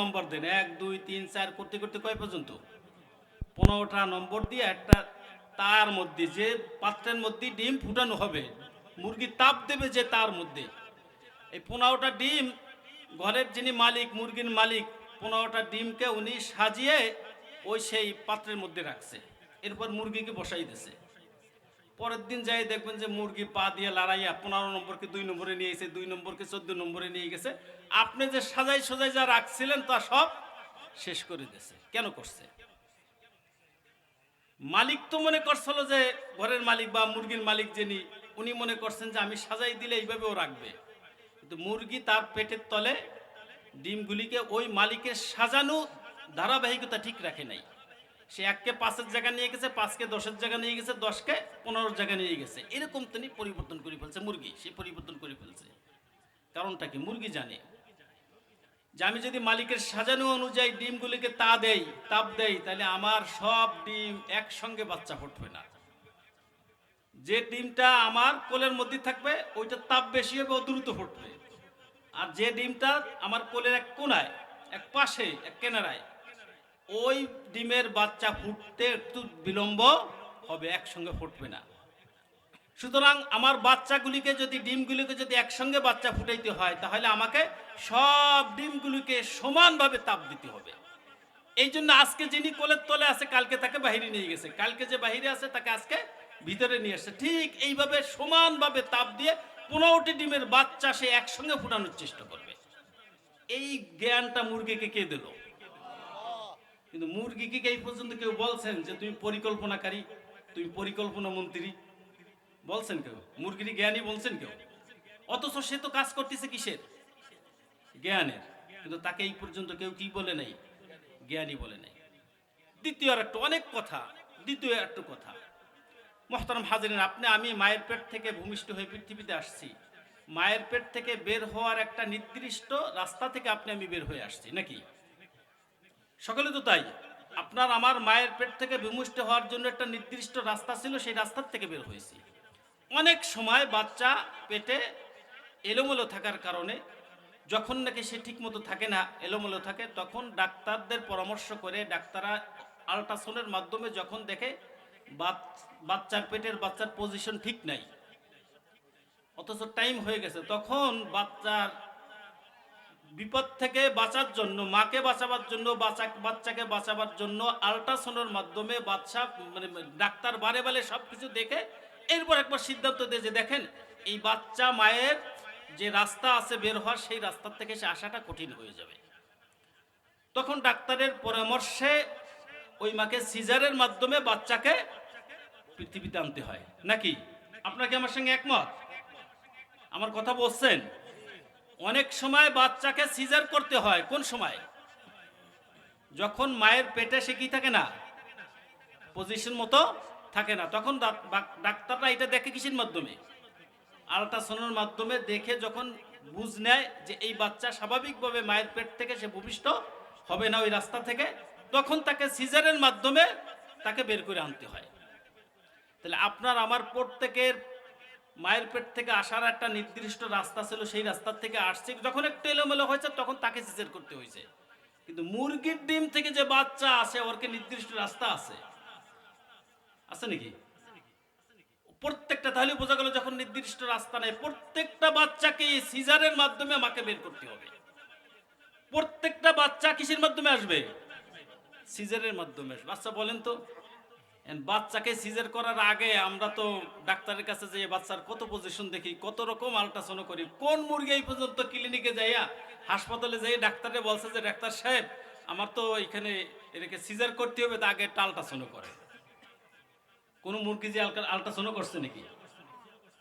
নম্বর দেন, 1 2 3 4 করতে করতে কয় পর্যন্ত? 15টা নম্বর দিয়ে একটা তার মধ্যে, যে পাত্রের মধ্যে ডিম ফুটানো হবে, মুরগি তাপ দেবে যে তার মধ্যে, এই 15টা ডিম ঘরের যিনি মালিক, মুরগির মালিক, 15টা ডিমকে উনি সাজিয়ে ওই সেই পাত্রের মধ্যে রাখছে। এরপর মুরগিকে বসাই দিছে। পরের দিন যাই দেখবেন যে মুরগি পা দিয়ে লড়াইয়া 15 নম্বরকে 2 নম্বরে নিয়ে গেছে, 2 নম্বরকে 14 নম্বরে নিয়ে গেছে। আপনি যে সাজাই সাজাই যা রাখছিলেন তা সব শেষ করে দিয়েছে। কেন করছে? মালিক তো মনে করছিল যে, ঘরের মালিক বা মুরগির মালিক যিনি, উনি মনে করছেন যে আমি সাজাই দিলে এইভাবেও রাখবে। কিন্তু মুরগি তার পেটের তলে ডিমগুলিকে ওই মালিকের সাজানো ধারাবাহিকতা ঠিক রাখে নাই। সে 1কে 5-এর জায়গা নিয়ে গেছে, 5কে 10-এর জায়গা নিয়ে গেছে, 10কে 15-এর জায়গা নিয়ে গেছে। এরকম তিনি পরিবর্তন করে ফেলছে। মুরগি সে পরিবর্তন করে ফেলছে। কারণটা কি? মুরগি জানে যে আমি যদি মালিকের সাজানো অনুযায়ী ডিমগুলিকে তাপ দেই, তাহলে আমার সব ডিম একসঙ্গে বাচ্চা ফুটবে না। যে ডিমটা আমার কোলের মধ্যে থাকবে ওইটা তাপ বেশি হবে, ও দ্রুত ফুটবে। আর যে ডিমটা আমার কোলের এক কোনায়, এক পাশে, এক কেনারায়, ওই ডিমের বাচ্চা ফুটতে একটু বিলম্ব হবে, একসঙ্গে ফুটবে না। সুতরাং আমার বাচ্চাগুলিকে যদি, ডিমগুলিকে যদি একসঙ্গে বাচ্চা ফুটাইতে হয়, তাহলে আমাকে সব ডিমগুলিকে সমানভাবে তাপ দিতে হবে। এই জন্য আজকে যিনি কোলের তলে আছে, কালকে তাকে বাহিরে নিয়ে গেছে, কালকে যে বাহিরে আছে তাকে আজকে ভিতরে নিয়ে আসছে। ঠিক এইভাবে সমানভাবে তাপ দিয়ে 15টি ডিমের বাচ্চা সে একসঙ্গে ফুটানোর চেষ্টা করবে। এই জ্ঞানটা মুরগিকে কে দিল? কিন্তু মুরগিকে এই পর্যন্ত কেউ বলছেন যে তুমি পরিকল্পনাকারী, তুমি পরিকল্পনা মন্ত্রী? বলছেন কেউ? মুরগির জ্ঞানী বলছেন কেউ? অথচ সে তো কাজ করতেছে কিসের? জ্ঞানের। কিন্তু তাকে এই পর্যন্ত কেউ কি বলে নাই? জ্ঞানী বলে নাই। দ্বিতীয় আর একটু অনেক কথা, দ্বিতীয় একটু কথা, মোহতারাম হাজিরিন, আমি মায়ের পেট থেকে ভূমিষ্ঠ হয়ে পৃথিবীতে আসছি। মায়ের পেট থেকে বের হওয়ার একটা নির্দিষ্ট রাস্তা থেকে আমি বের হয়ে আসছি, নাকি? সকলে তো তাই। আপনার আমার মায়ের পেট থেকে ভূমিষ্ঠ হওয়ার জন্য একটা নির্দিষ্ট রাস্তা ছিল, সেই রাস্তার থেকে বের হয়েছি। অনেক সময় বাচ্চা পেটে এলোমেলো থাকার কারণে, যখন নাকি সে ঠিক মতো থাকে না, এলোমেলো থাকে, তখন ডাক্তারদের পরামর্শ করে ডাক্তাররা আল্ট্রাসাউন্ডের মাধ্যমে যখন দেখে বাচ্চার পজিশন ঠিক নাই, অথচ টাইম হয়ে গেছে, তখন বাচ্চার বিপদ থেকে বাঁচার জন্য, মাকে বাঁচাবার জন্য, বাচ্চাকে বাঁচাবার জন্য আল্ট্রাসাউন্ডের মাধ্যমে ডাক্তার বারে বারে সব কিছু দেখে এরপর একবার সিদ্ধান্ত দিয়ে যে দেখেন এই বাচ্চা মায়ের যে রাস্তা আছে বের হওয়ার, সেই রাস্তার থেকে সে আসাটা কঠিন হয়ে যাবে। তখন ডাক্তারের পরামর্শে ওই মাকে সিজারের মাধ্যমে বাচ্চাকে পৃথিবীতে আনতে হয়, নাকি? আপনাকে আমার সঙ্গে একমত? আমার কথা বলছেন? অনেক সময় বাচ্চাকে সিজার করতে হয়। কোন সময়? যখন মায়ের পেটে সে কি থাকে না, পজিশন মতো থাকে না, তখন ডাক্তাররা এটা দেখে কিসের মাধ্যমে? আল্ট্রাসাউন্ডের মাধ্যমে দেখে যখন বুঝ নেয় যে এই বাচ্চা স্বাভাবিকভাবে মায়ের পেট থেকে সে ভূমিষ্ঠ হবে না ওই রাস্তা থেকে, তখন তাকে সিজারের মাধ্যমে তাকে বের করে আনতে হয়। তাহলে আপনার আমার প্রত্যেকের মায়ের পেট থেকে আসার একটা নির্দিষ্ট রাস্তা ছিল, সেই রাস্তার থেকে আসছে, যখন একটু এলোমেলো হয়েছে তখন তাকে সিজার করতে হয়েছে। কিন্তু মুরগির ডিম থেকে যে বাচ্চা আসে, ওর কি নির্দিষ্ট রাস্তা আছে? আছে নাকি? প্রত্যেকটা, তাহলে বোঝা গেল যখন নির্দিষ্ট রাস্তা নেই, প্রত্যেকটা বাচ্চাকে সিজারের মাধ্যমে মাকে বের করতে হবে। প্রত্যেকটা বাচ্চা কিসের মাধ্যমে আসবে? সিজারের মাধ্যমে। বাচ্চা বলেন তো, বাচ্চাকে সিজার করার আগে আমরা তো ডাক্তারের কাছে যেয়ে বাচ্চার কত পজিশন দেখি, কত রকম আল্ট্রাসাউন্ড করি। কোন মুরগি এই পর্যন্ত ক্লিনিকে যাইয়া, হাসপাতালে যাই ডাক্তারে বলছে যে ডাক্তার সাহেব আমার তো এখানে এটাকে সিজার করতে হবে, তা আগে একটা আল্ট্রাসাউন্ড করে? কোন মুরগি যে আল্ট্রাসাউন্ড করছে নাকি?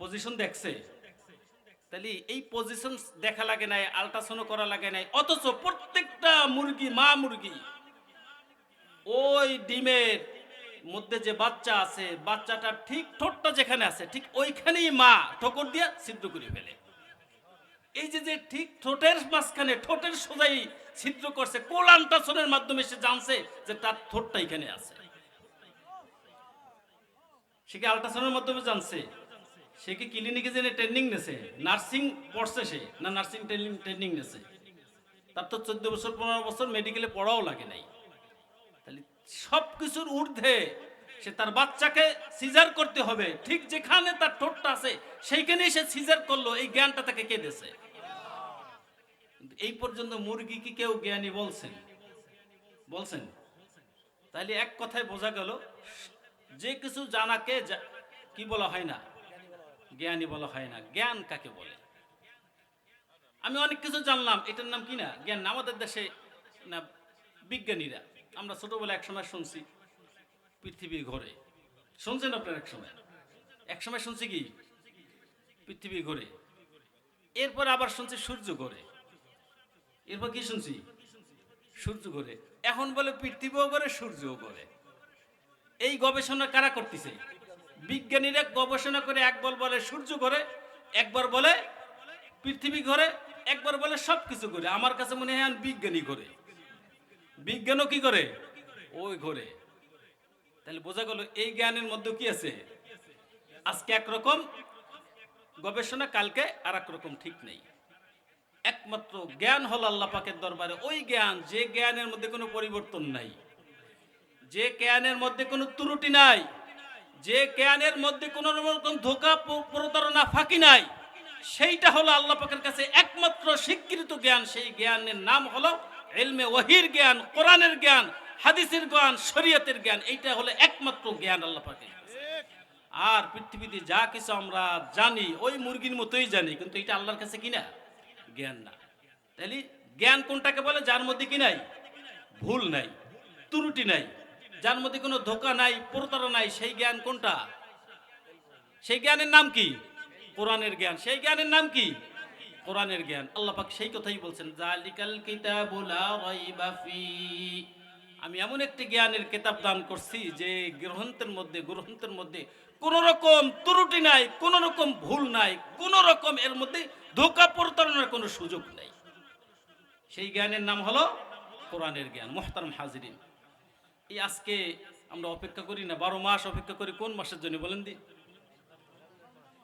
পজিশন দেখছে? তাহলে এই পজিশন দেখা লাগে নাই, আল্ট্রাসাউন্ড করা লাগে নাই, অথচ প্রত্যেকটা মুরগি, মা মুরগি, ওই ডিমের মধ্যে যে বাচ্চা আছে, বাচ্চাটা ঠিক ঠোঁটটা যেখানে আছে ঠিক ওইখানেই মা ঠোকর দিয়ে ছিদ্র করে ফেলে। এই যে যে ঠিক ঠোঁটের মাঝখানে, ঠোঁটের সোজাই ছিদ্র করছে, কোল আল্ট্রাসাউন্ডের মাধ্যমে সে জানছে যে তার ঠোঁটটা এখানে আছে। সে কি আল্ট্রাসাউন্ডের মাধ্যমে জানছে? সে কি ক্লিনিকে জেনে ট্রেনিং নেছে? নার্সিং পড়ছে সে, না নার্সিং ট্রেনিং নেছে? তার তো 14 বছর 15 বছর মেডিকেলে পড়াও লাগে নাই। তাহলে সব কিছুর ঊর্ধ্বে সে তার বাচ্চাকে সিজার করতে হবে, ঠিক যেখানে তার ঠোঁটটা আছে সেইখানেই সে সিজার করলো, এই জ্ঞানটা তাকে কে দিয়েছে? এই পর্যন্ত মুরগি কি কেউ জ্ঞানী বলছেন? বলছেন? তাহলে এক কথায় বোঝা গেল যে কিছু জানাকে কি বলা হয় না? জ্ঞানী বলা হয় না। জ্ঞান কাকে বলে? আমি অনেক কিছু জানলাম, এটার নাম কি না? জ্ঞান না। আমাদের দেশে না বিজ্ঞানীরা, আমরা ছোটবেলা এক সময় শুনছি পৃথিবী ঘোরে। শুনছেন আপনার? এক সময় শুনছি কি পৃথিবী ঘোরে, এরপর আবার শুনছি সূর্য ঘোরে, এরপর কি শুনছি? সূর্য ঘোরে। এখন বলে পৃথিবীও ঘোরে, সূর্যও ঘোরে। এই গবেষণা কারা করতেছে? বিজ্ঞানীরা গবেষণা করে একবার বলে সূর্য ঘোরে, একবার বলে পৃথিবী ঘোরে, একবার বলে সবকিছু ঘোরে। আমার কাছে মনে হয় বিজ্ঞানী ঘোরে। বিজ্ঞানও কি করে? ওই ঘোরে। তাহলে বোঝা গেল এই জ্ঞানের মধ্যে কি আছে? আজকে একরকম গবেষণা, কালকে আর এক রকম, ঠিক নেই। একমাত্র জ্ঞান হল আল্লাহ পাকের দরবারে ওই জ্ঞান, যে জ্ঞানের মধ্যে কোনো পরিবর্তন নাই, যে জ্ঞানের মধ্যে কোনো ত্রুটি নাই, যে জ্ঞানের মধ্যে কোনো রকম ধোঁকা প্রতারণা ফাঁকি নাই, সেইটা হলো আল্লাহ পাকের কাছে একমাত্র স্বীকৃত জ্ঞান। সেই জ্ঞানের নাম হলো ইলমে ওয়াহির জ্ঞান, কোরআনের জ্ঞান, হাদিসের জ্ঞান, শরীয়তের জ্ঞান। এইটা হলো একমাত্র জ্ঞান আল্লাহ পাকের। আর পৃথিবীতে যা কিছু আমরা জানি ওই মুরগির মতোই জানি, কিন্তু এটা আল্লাহর কাছে কিনা জ্ঞান না। তাহলে জ্ঞান কোনটাকে বলে? যার মধ্যে কি নাই? ভুল নাই, ত্রুটি নাই, যার মধ্যে কোনো ধোঁকা নাই, প্রতারণা নাই। সেই জ্ঞান কোনটা? সেই জ্ঞানের নাম কি? কোরআনের জ্ঞান। সেই জ্ঞানের নাম কি? কোরআনের জ্ঞান। আল্লাহ পাক সেই কথাই বলছেন, যালিকাল কিতাবু লা রাইবা ফি। আমি এমন একটি জ্ঞানের কিতাব দান করছি যে গ্রন্থের মধ্যে কোন রকম ত্রুটি নাই, কোন রকম ভুল নাই, কোন রকম এর মধ্যে ধোঁকা প্রতারণার কোনো সুযোগ নাই। সেই জ্ঞানের নাম হলো কোরআনের জ্ঞান। মুহতারাম হাজিরিন, এই আজকে আমরা অপেক্ষা করি না, 12 মাস অপেক্ষা করি কোন মাসের জন্য বলেন দি?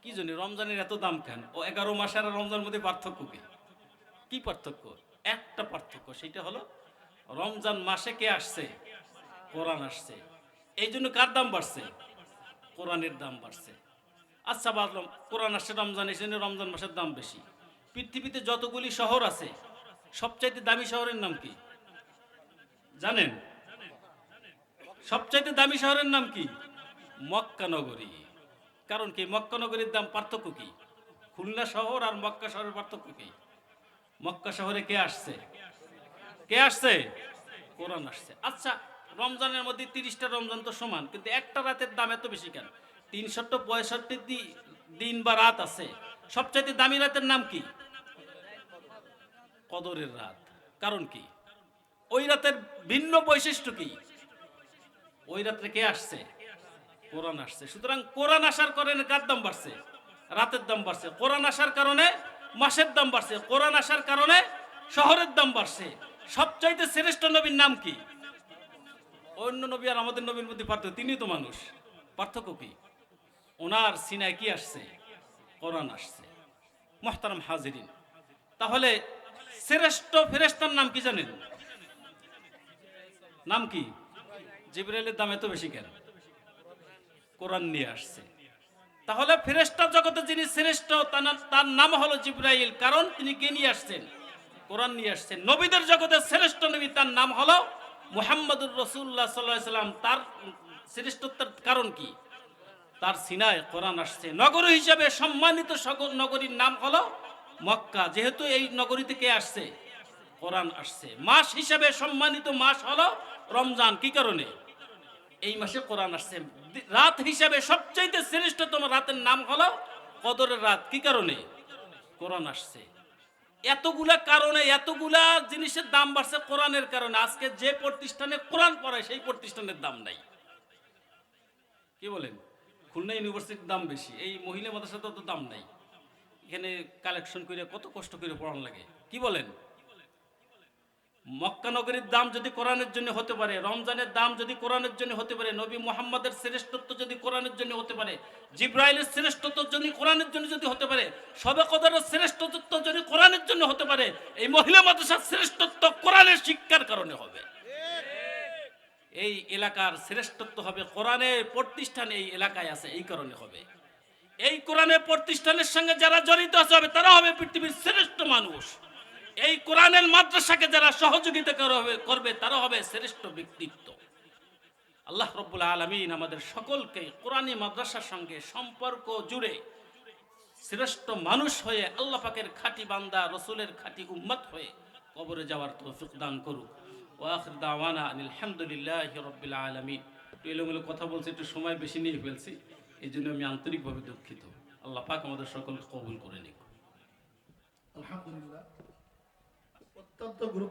কি জন্য? রমজানের এত দাম কেন? ও 11 মাস আর রমজানের মধ্যে পার্থক্য কি? কি পার্থক্য? একটা পার্থক্য, সেটা হলো রমজান মাসে কে আসছে? কোরআন আসছে। এই জন্য কার দাম বাড়ছে? কোরআনের দাম বাড়ছে। আচ্ছা বাদলাম, কোরআন আসছে রমজান, এই জন্য রমজান মাসের দাম বেশি। পৃথিবীতে যতগুলি শহর আছে সবচাইতে দামি শহরের নাম কি জানেন? সবচাইতে দামি শহরের নাম কি? মক্কা নগরী। কারণ কি? মক্কা নগরীর দাম পার্থক্য কি? খুলনা শহর আর মক্কা শহরের পার্থক্য কি? মক্কা শহরে কে আসছে? কে আসছে? কোরআন আসছে। আচ্ছা, রমজানের মধ্যে 30টা রমজান তো সমান, কিন্তু একটা রাতের দাম এত বেশি কেন? 365 দিন বা রাত আছে, সবচাইতে দামি রাতের নাম কি? কদরের রাত। কারণ কি? ওই রাতের ভিন্ন বৈশিষ্ট্য কি? ওই রাত্রে কে আসছে? কোরআন আসছে। সুতরাং কোরআন আসার কারণে কার দাম বাড়ছে? রাতের দাম বাড়ছে। কোরআন আসার কারণে মাসের দাম বাড়ছে। কোরআন আসার কারণে শহরের দাম বাড়ছে। সবচাইতে শ্রেষ্ঠ নবীর নাম কি? অন্য নবী আর আমাদের নবীর মধ্যে পার্থক্য, তিনি তো মানুষ। পার্থক্য কি? ওনার সিনায় কি আসছে? কোরআন আসছে। মুহতারাম হাজিরিন, তাহলে শ্রেষ্ঠ ফেরেশতার নাম কি জানেন? নাম কি? জিবরাইলের দাম এত বেশি কেন? কোরআন নিয়ে আসছে। তাহলে ফেরেশতা জগতে যিনি শ্রেষ্ঠ তার নাম হলো জিবরাইল, কারণ তিনি কে নিয়ে আসছেন? কোরআন নিয়ে আসছেন। নবীদের জগতে শ্রেষ্ঠ নবী, তার নাম হলো মুহাম্মদুর রাসূলুল্লাহ সাল্লাল্লাহু আলাইহি সাল্লাম। তার শ্রেষ্ঠত্বের কারণ কি? তার সিনায় কোরআন আসছে। নগরী হিসাবে সম্মানিত নগরীর নাম হলো মক্কা, যেহেতু এই নগরীতে কে আসছে? কোরআন আসছে। মাস হিসাবে সম্মানিত মাস হলো রমজান, কি কারণে? এই মাসে কোরআন আসছে। রাত হিসাবে সবচাইতে শ্রেষ্ঠতম রাতের নাম হলো কদরের রাত, কি কারণে? কোরআন আসছে। এতগুলা কারণে, এতগুলা জিনিসের দাম বাড়ছে কোরআনের কারণে। আজকে যে প্রতিষ্ঠানে কোরআন পড়ায় সেই প্রতিষ্ঠানের দাম নাই। কি বলেন? খুলনা ইউনিভার্সিটির দাম বেশি, এই মহিলা মাদ্রাসাতে তো দাম নাই। এখানে কালেকশন করে কত কষ্ট করে পড়ানো লাগে, কি বলেন? মক্কা নগরীর দাম যদি কোরআনের জন্য হতে পারে, রমজানের দাম যদি কোরআনের জন্য হতে পারে, নবী মুহাম্মদের শ্রেষ্ঠত্ব যদি কোরআনের জন্য হতে পারে, জিব্রাইলের শ্রেষ্ঠত্ব যদি কোরআনের জন্য যদি হতে পারে, শবে কদরের শ্রেষ্ঠত্ব যদি কোরআনের জন্য হতে পারে, এই মহিলা মাদ্রাসার শ্রেষ্ঠত্ব কোরআনের শিক্ষার কারণে হবে। এই এলাকার শ্রেষ্ঠত্ব হবে কোরআনের প্রতিষ্ঠান এই এলাকায় আছে, এই কারণে হবে। এই কোরআনের প্রতিষ্ঠানের সঙ্গে যারা জড়িত আছে তারা হবে পৃথিবীর শ্রেষ্ঠ মানুষ। এই কোরআনের মাদ্রাসাকে যারা সহযোগিতা করবে তারা হবে শ্রেষ্ঠ ব্যক্তিত্ব। আল্লাহ রাব্বুল আলামিন আমাদের সকলকে কোরআনী মাদ্রাসার সঙ্গে সম্পর্ক জুড়ে শ্রেষ্ঠ মানুষ হয়ে আল্লাহ পাকের খাঁটি বান্দা, রসুলের খাঁটি উম্মত হয়ে কবরে যাওয়ার তৌফিক দান করুক। ওয়া আখির দাওয়ানা আনিল হামদুলিল্লাহি রাব্বিল আলামিন। একটু এলোমেলো কথা বলছি, একটু সময় বেশি নিয়ে ফেলছি, এই জন্য আমি আন্তরিকভাবে দুঃখিত। আল্লাহ পাক আমাদের সকলকে কবুল করে নিক। আলহামদুলিল্লাহ, অত্যন্ত গুরুত্ব